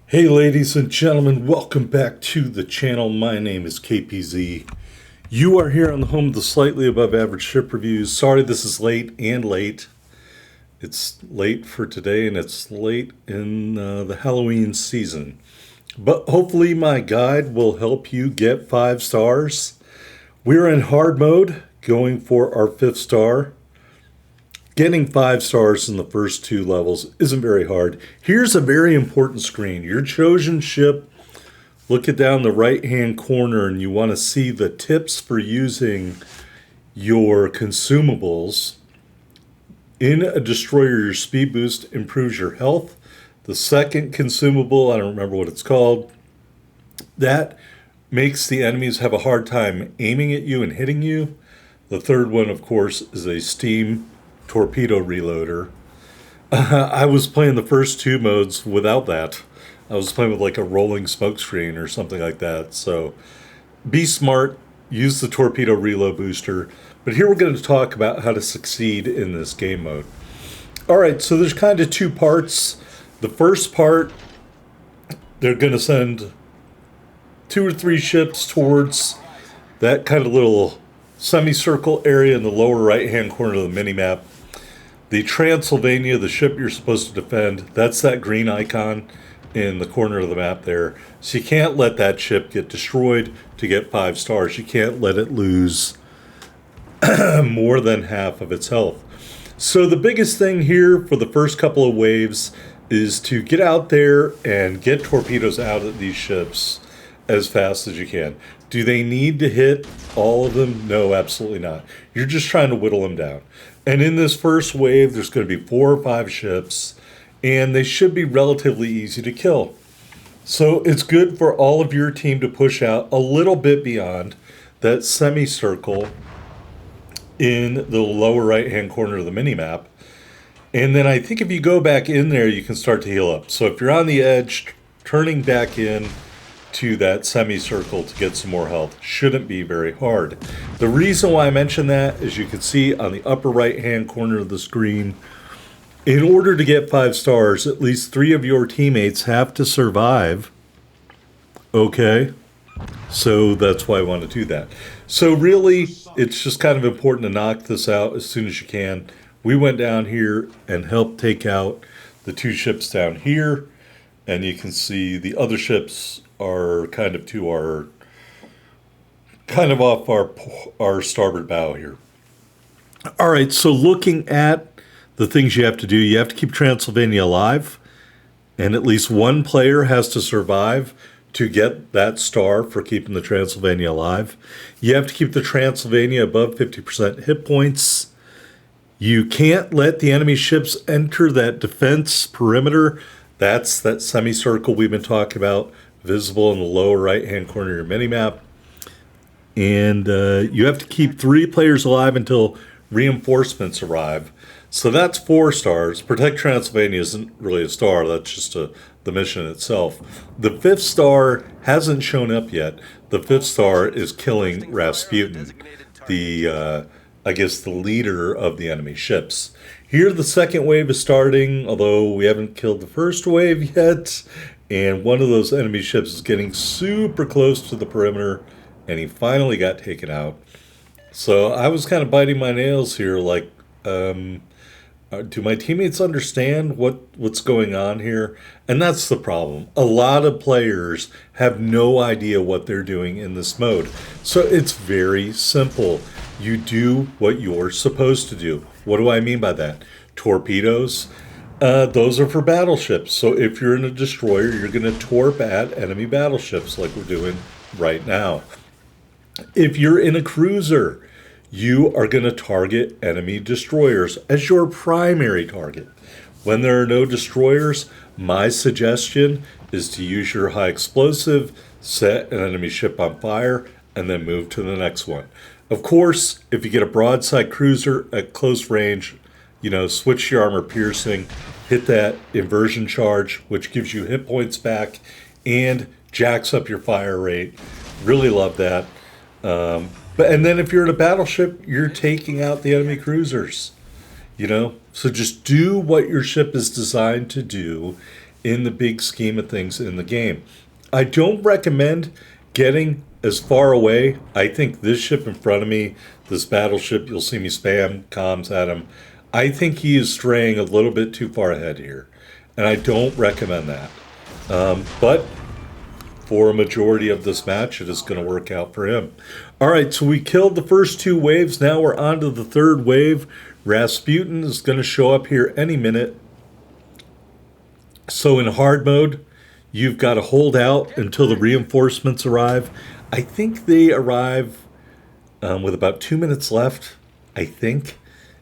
Hey ladies and gentlemen, welcome back to the channel. My name is KPZ. You are here on the home of the slightly above average ship reviews. Sorry this is late. It's late for today and it's late in the Halloween season. But hopefully my guide will help you get 5 stars. We're in hard mode, going for our 5th star. Getting 5 stars in the first 2 levels isn't very hard. Here's a very important screen. Your chosen ship, look it down the right hand corner and you want to see the tips for using your consumables. In a destroyer, your speed boost improves your health. The second consumable, I don't remember what it's called, that makes the enemies have a hard time aiming at you and hitting you. The third one, of course, is a steam torpedo reloader. I was playing the first 2 modes without that. I was playing with like a rolling smoke screen or something like that. So be smart, use the torpedo reload booster. But here we're going to talk about how to succeed in this game mode. All right, so there's kind of 2 parts. The first part, they're going to send 2 or 3 ships towards that kind of little semicircle area in the lower right hand corner of the mini-map. The Transylvania, the ship you're supposed to defend, that's that green icon in the corner of the map there. So you can't let that ship get destroyed to get 5 stars. You can't let it lose more than half of its health. So the biggest thing here for the first couple of waves is to get out there and get torpedoes out at these ships as fast as you can. Do they need to hit all of them? No, absolutely not. You're just trying to whittle them down. And in this first wave, there's going to be 4 or 5 ships, and they should be relatively easy to kill. So it's good for all of your team to push out a little bit beyond that semicircle in the lower right-hand corner of the mini-map. And then I think if you go back in there, you can start to heal up. So if you're on the edge, turning back in to that semicircle to get some more health shouldn't be very hard. The reason why I mention that, as you can see on the upper right hand corner of the screen, in order to get 5 stars, at least 3 of your teammates have to survive. Okay, so that's why I want to do that. So really, it's just kind of important to knock this out as soon as you can. We went down here and helped take out the 2 ships down here, and you can see the other ships are kind of to our, kind of off our starboard bow here. All right, so looking at the things you have to do, you have to keep Transylvania alive, and at least 1 player has to survive to get that star for keeping the Transylvania alive. You have to keep the Transylvania above 50% hit points. You can't let the enemy ships enter that defense perimeter. That's that semicircle we've been talking about, visible in the lower right-hand corner of your mini-map. And you have to keep 3 players alive until reinforcements arrive. So that's 4 stars. Protect Transylvania isn't really a star. That's just the mission itself. The 5th star hasn't shown up yet. The 5th star is killing Rasputin, the I guess the leader of the enemy ships. Here the second wave is starting, although we haven't killed the first wave yet. And one of those enemy ships is getting super close to the perimeter, and he finally got taken out. So I was kind of biting my nails here, like, do my teammates understand what's going on here? And that's the problem. A lot of players have no idea what they're doing in this mode. So it's very simple. You do what you're supposed to do. What do I mean by that? Torpedoes. Those are for battleships. So if you're in a destroyer, you're going to torp at enemy battleships like we're doing right now. If you're in a cruiser, you are going to target enemy destroyers as your primary target. When there are no destroyers, my suggestion is to use your high explosive, set an enemy ship on fire, and then move to the next one. Of course, if you get a broadside cruiser at close range, switch your armor piercing, hit that inversion charge, which gives you hit points back and jacks up your fire rate. Really love that. And then if you're in a battleship, you're taking out the enemy cruisers. So just do what your ship is designed to do in the big scheme of things in the game. I don't recommend getting as far away. I think this ship in front of me, this battleship, you'll see me spam comms at him. I think he is straying a little bit too far ahead here, and I don't recommend that. But for a majority of this match, it is going to work out for him. All right, so we killed the first two waves. Now we're on to the third wave. Rasputin is going to show up here any minute. So in hard mode, you've got to hold out until the reinforcements arrive. I think they arrive with about 2 minutes left, I think.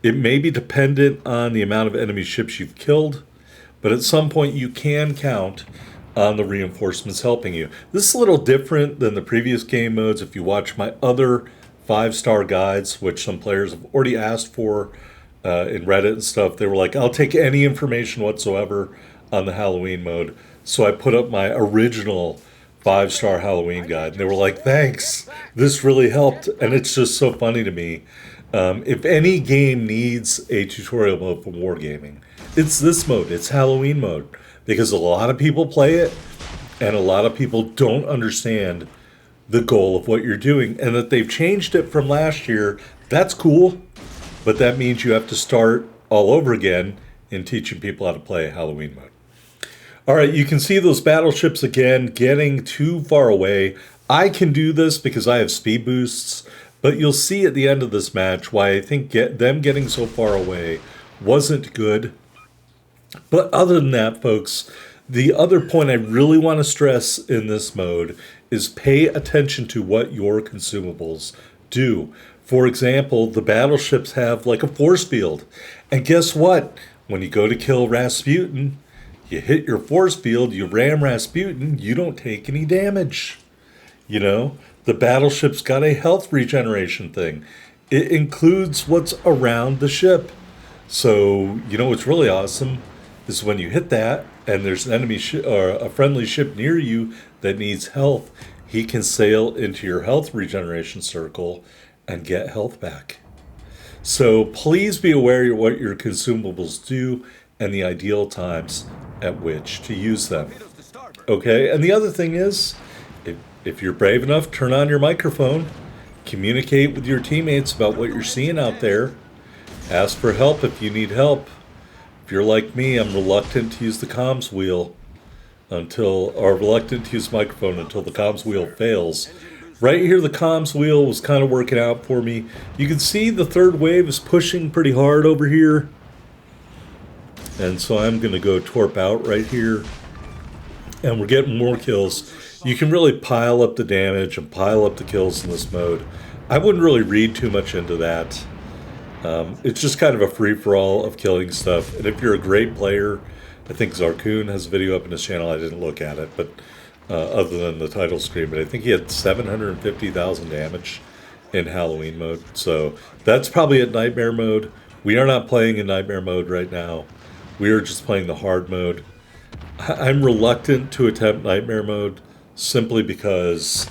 It may be dependent on the amount of enemy ships you've killed, but at some point you can count on the reinforcements helping you. This is a little different than the previous game modes. If you watch my other 5-star guides, which some players have already asked for in Reddit and stuff, they were like, I'll take any information whatsoever on the Halloween mode. So I put up my original 5-star Halloween guide, and they were like, thanks, this really helped. And it's just so funny to me. If any game needs a tutorial mode for wargaming, it's this mode. It's Halloween mode, because a lot of people play it and a lot of people don't understand the goal of what you're doing, and that they've changed it from last year. That's cool, but that means you have to start all over again in teaching people how to play Halloween mode. All right, you can see those battleships again getting too far away. I can do this because I have speed boosts, but you'll see at the end of this match why I think them getting so far away wasn't good. But other than that, folks, the other point I really want to stress in this mode is pay attention to what your consumables do. For example, the battleships have like a force field. And guess what? When you go to kill Rasputin, you hit your force field, you ram Rasputin, you don't take any damage. You know, the battleship's got a health regeneration thing. It includes what's around the ship. So, you know what's really awesome is when you hit that and there's an enemy or a friendly ship near you that needs health, he can sail into your health regeneration circle and get health back. So please be aware of what your consumables do and the ideal times at which to use them. Okay, and the other thing is, if you're brave enough, turn on your microphone, communicate with your teammates about what you're seeing out there, ask for help if you need help. If you're like me, I'm reluctant to use the comms wheel reluctant to use microphone until the comms wheel fails. Right here, the comms wheel was kind of working out for me. You can see the third wave is pushing pretty hard over here. And so I'm going to go torp out right here. And we're getting more kills. You can really pile up the damage and pile up the kills in this mode. I wouldn't really read too much into that. It's just kind of a free-for-all of killing stuff. And if you're a great player, I think Zarkoon has a video up in his channel. I didn't look at it, but other than the title screen. But I think he had 750,000 damage in Halloween mode. So that's probably at Nightmare mode. We are not playing in Nightmare mode right now. We are just playing the hard mode. I'm reluctant to attempt Nightmare mode simply because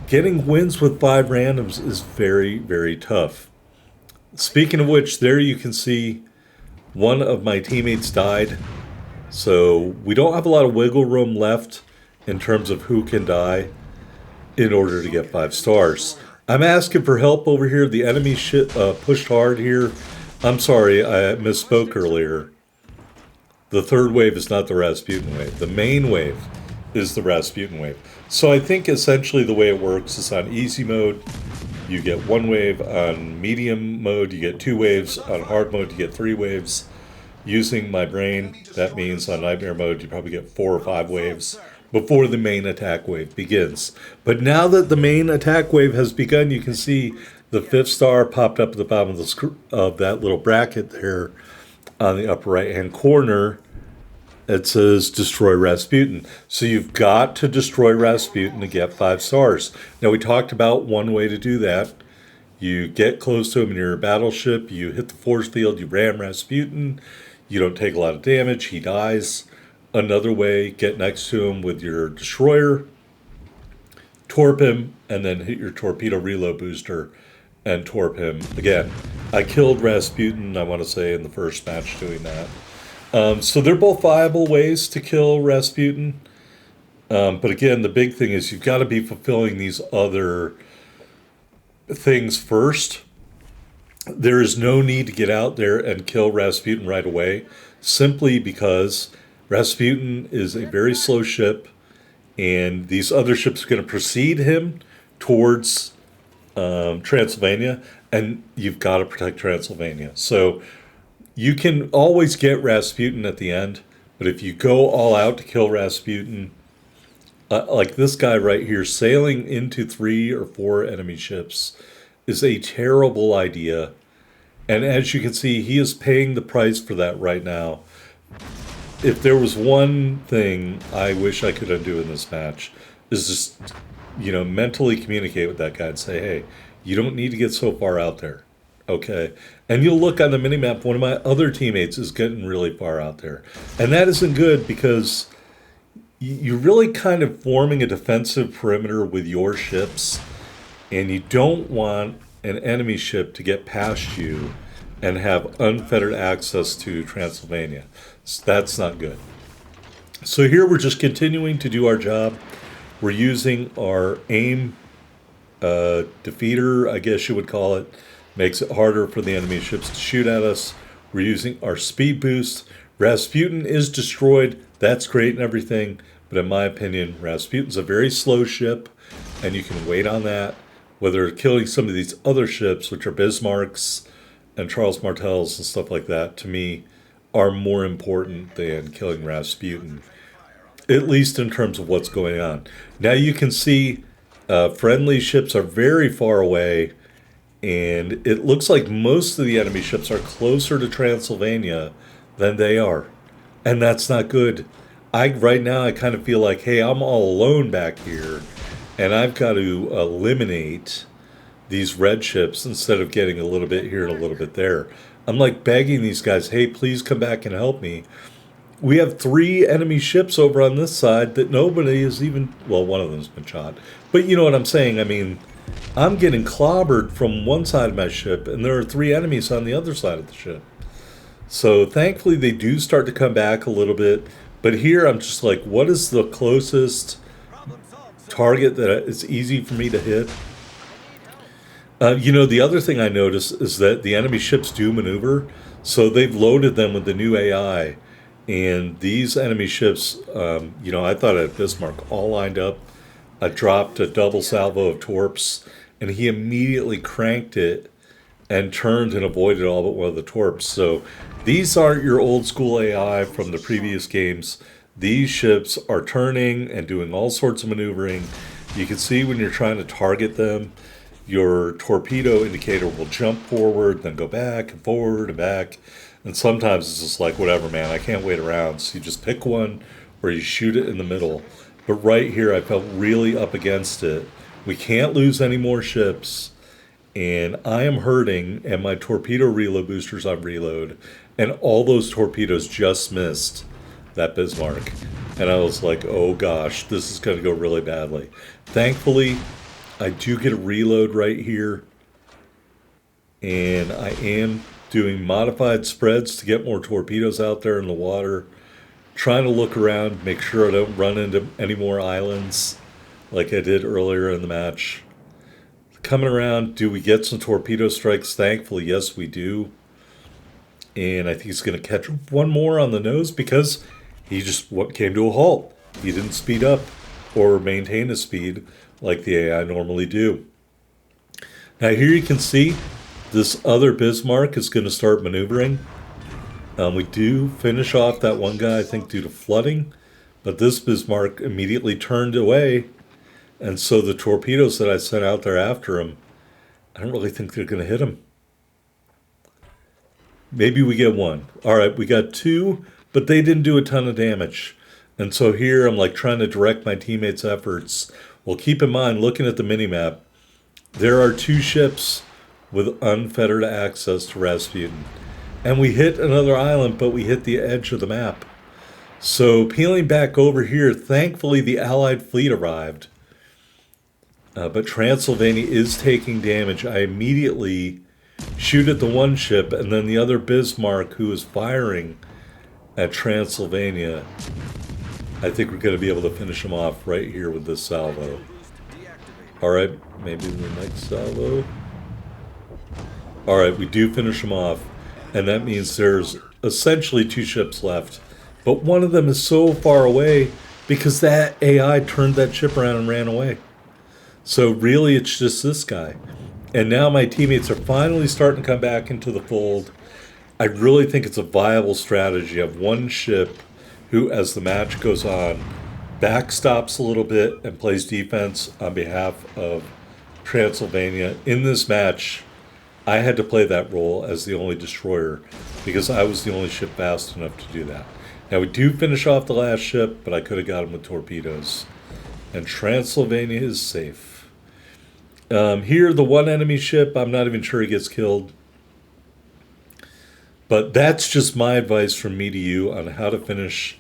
getting wins with 5 randoms is very, very tough. Speaking of which, there you can see one of my teammates died. So we don't have a lot of wiggle room left in terms of who can die in order to get 5 stars. I'm asking for help over here. The enemy pushed hard here. I'm sorry, I misspoke earlier. The third wave is not the Rasputin wave. The main wave is the Rasputin wave. So I think essentially the way it works is on easy mode, you get 1 wave. On medium mode, you get 2 waves. On hard mode, you get 3 waves. Using my brain, that means on Nightmare mode, you probably get 4 or 5 waves before the main attack wave begins. But now that the main attack wave has begun, you can see the 5th star popped up at the bottom of that little bracket there on the upper right-hand corner. It says destroy Rasputin. So you've got to destroy Rasputin to get 5 stars. Now we talked about one way to do that. You get close to him in your battleship, you hit the force field, you ram Rasputin, you don't take a lot of damage, he dies. Another way, get next to him with your destroyer, torp him, and then hit your torpedo reload booster and torp him again. I killed Rasputin, I want to say, in the first match doing that. So they're both viable ways to kill Rasputin. But again, the big thing is you've got to be fulfilling these other things first. There is no need to get out there and kill Rasputin right away, simply because Rasputin is a very slow ship, and these other ships are going to precede him towards Transylvania, and you've got to protect Transylvania. So you can always get Rasputin at the end, but if you go all out to kill Rasputin, like this guy right here, sailing into 3 or 4 enemy ships is a terrible idea. And as you can see, he is paying the price for that right now. If there was one thing I wish I could undo in this match, is just, mentally communicate with that guy and say, hey, you don't need to get so far out there. Okay. And you'll look on the minimap, one of my other teammates is getting really far out there. And that isn't good because you're really kind of forming a defensive perimeter with your ships, and you don't want an enemy ship to get past you and have unfettered access to Transylvania. So that's not good. So here we're just continuing to do our job. We're using our aim defeater, I guess you would call it. Makes it harder for the enemy ships to shoot at us. We're using our speed boost. Rasputin is destroyed. That's great and everything. But in my opinion, Rasputin's a very slow ship, and you can wait on that. Whether killing some of these other ships, which are Bismarcks and Charles Martels and stuff like that, to me, are more important than killing Rasputin, at least in terms of what's going on. Now you can see friendly ships are very far away, and it looks like most of the enemy ships are closer to Transylvania than they are. And that's not good. Right now, I kind of feel like, hey, I'm all alone back here, and I've got to eliminate these red ships instead of getting a little bit here and a little bit there. I'm like begging these guys, hey, please come back and help me. We have 3 enemy ships over on this side that nobody is even, well, one of them's been shot. But you know what I'm saying? I mean, I'm getting clobbered from one side of my ship, and there are 3 enemies on the other side of the ship. So thankfully they do start to come back a little bit. But here I'm just like, what is the closest target that it's easy for me to hit? The other thing I noticed is that the enemy ships do maneuver. So they've loaded them with the new AI. And these enemy ships, I thought I had Bismarck all lined up. I dropped a double salvo of torps, and he immediately cranked it and turned and avoided all but one of the torps. So these aren't your old school AI from the previous games. These ships are turning and doing all sorts of maneuvering. You can see when you're trying to target them, your torpedo indicator will jump forward, then go back and forward and back. And sometimes it's just like, whatever, man, I can't wait around. So you just pick one or you shoot it in the middle. But right here, I felt really up against it. We can't lose any more ships. And I am hurting, and my torpedo reload boosters on reload, and all those torpedoes just missed that Bismarck. And I was like, oh gosh, this is going to go really badly. Thankfully, I do get a reload right here, and I am doing modified spreads to get more torpedoes out there in the water, trying to look around, make sure I don't run into any more islands like I did earlier in the match. Coming around, do we get some torpedo strikes? Thankfully, yes, we do. And I think he's going to catch one more on the nose because he just came to a halt. He didn't speed up or maintain his speed like the AI normally do. Now here you can see this other Bismarck is going to start maneuvering. We do finish off that one guy, I think, due to flooding. But this Bismarck immediately turned away. And so the torpedoes that I sent out there after him, I don't really think they're going to hit him. Maybe we get one. All right, we got 2, but they didn't do a ton of damage. And so here I'm like trying to direct my teammates' efforts. Well, keep in mind, looking at the minimap, there are 2 ships with unfettered access to Rasputin. And we hit another island, but we hit the edge of the map. So peeling back over here, thankfully the Allied fleet arrived. But Transylvania is taking damage. I immediately shoot at the one ship, and then the other Bismarck, who is firing, at Transylvania, I think we're going to be able to finish them off right here with this salvo. All right, maybe the next salvo. All right, we do finish them off, and that means there's essentially 2 ships left, but one of them is so far away because that AI turned that ship around and ran away. So really, it's just this guy. And now my teammates are finally starting to come back into the fold. I really think it's a viable strategy of one ship who, as the match goes on, backstops a little bit and plays defense on behalf of Transylvania. In this match, I had to play that role as the only destroyer because I was the only ship fast enough to do that. Now, we do finish off the last ship, but I could have got him with torpedoes. And Transylvania is safe. Here, the one enemy ship, I'm not even sure he gets killed. But that's just my advice from me to you on how to finish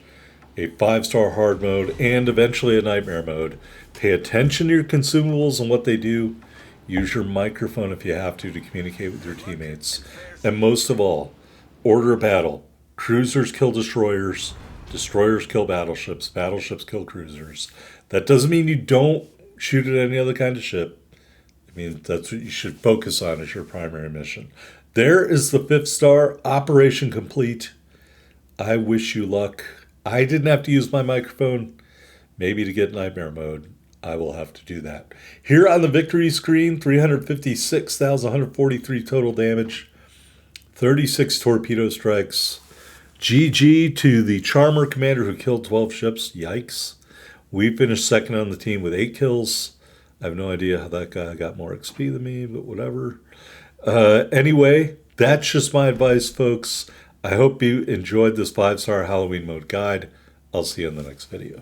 a 5-star hard mode and eventually a nightmare mode. Pay attention to your consumables and what they do. Use your microphone if you have to communicate with your teammates. And most of all, order of battle. Cruisers kill destroyers. Destroyers kill battleships. Battleships kill cruisers. That doesn't mean you don't shoot at any other kind of ship. I mean, that's what you should focus on as your primary mission. There is the 5th star, Operation Complete. I wish you luck. I didn't have to use my microphone. Maybe to get nightmare mode, I will have to do that. Here on the victory screen, 356,143 total damage, 36 torpedo strikes. GG to the Charmer commander who killed 12 ships. Yikes. We finished second on the team with 8 kills. I have no idea how that guy got more XP than me, but whatever. Anyway, that's just my advice, folks. I hope you enjoyed this 5-star Halloween mode guide. I'll see you in the next video.